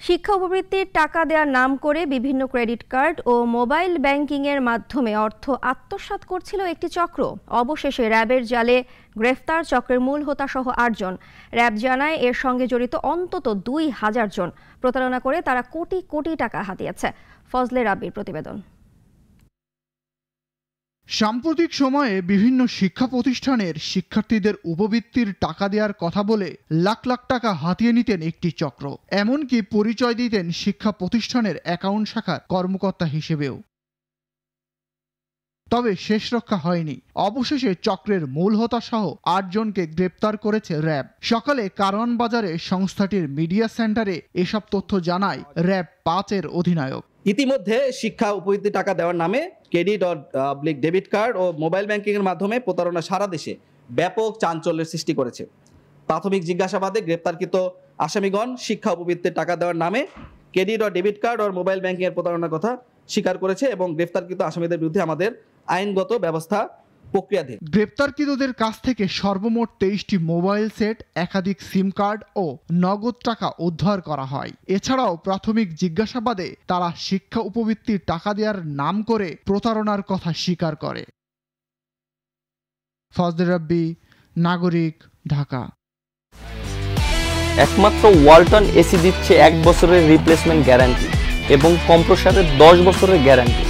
শিক্ষা উপবৃত্তির টাকা দেওয়ার নাম করে বিভিন্ন ক্রেডিট কার্ড ও মোবাইল ব্যাংকিংয়ের মাধ্যমে অর্থ আত্মসাৎ করছিল একটি চক্র। অবশেষে র্যাবের জালে গ্রেফতার চক্রের মূল হোতাসহ ৮ জন। র্যাব জানায় এর সঙ্গে জড়িত অন্তত ২,০০০ জন। প্রতারণা করে তারা কোটি কোটি টাকা হাতিয়েছে। ফজলে রাব্বির প্রতিবেদন। সাম্প্রতিক সময়ে বিভিন্ন শিক্ষা প্রতিষ্ঠানের শিক্ষার্থীদের উপবৃত্তির টাকা দেওয়ার কথা বলে লাখ লাখ টাকা হাতিয়ে নিতেন একটি চক্র। এমনকি পরিচয় দিতেন শিক্ষা প্রতিষ্ঠানের অ্যাকাউন্ট শাখার কর্মকর্তা হিসেবেও। তবে শেষ রক্ষা হয়নি। অবশেষে চক্রের মূল হোতাসহ ৮ জনকে গ্রেপ্তার করেছে র্যাব। সকালে কারওয়ান বাজারে সংস্থাটির মিডিয়া সেন্টারে এসব তথ্য জানায় র্যাব ৫-এর অধিনায়ক। ইতিমধ্যে শিক্ষা উপবৃত্তি টাকা দেওয়ার নামে ক্রেডিট ও ডেবিট কার্ড ও মোবাইল ব্যাংকিংয়ের মাধ্যমে প্রতারণা সারা দেশে ব্যাপক চাঞ্চল্যের সৃষ্টি করেছে। প্রাথমিক জিজ্ঞাসাবাদে গ্রেপ্তারকৃত আসামিগণ শিক্ষা উপবৃত্তির টাকা দেওয়ার নামে ক্রেডিট ও ডেবিট কার্ড ও মোবাইল ব্যাংকিংয়ের প্রতারণার কথা স্বীকার করেছে এবং গ্রেপ্তারকৃত আসামিদের বিরুদ্ধে আমাদের আইনগত ব্যবস্থা প্রক্রিয়াধীন। গ্রেপ্তারকৃতদের কাছ থেকে সর্বমোট ২৩টি মোবাইল সেট, একাধিক সিম কার্ড ও নগদ টাকা উদ্ধার করা হয়। এছাড়াও প্রাথমিক জিজ্ঞাসাবাদে তারা শিক্ষা উপবৃত্তির টাকা দেওয়ার নাম করে প্রতারণার কথা স্বীকার করে। ফজলে রাব্বি, নাগরিক, ঢাকা। একমাত্র ওয়ালটন এসি দিচ্ছে ১ বছরের রিপ্লেসমেন্ট গ্যারান্টি এবং কম্প্রেসারের ১০ বছরের গ্যারান্টি।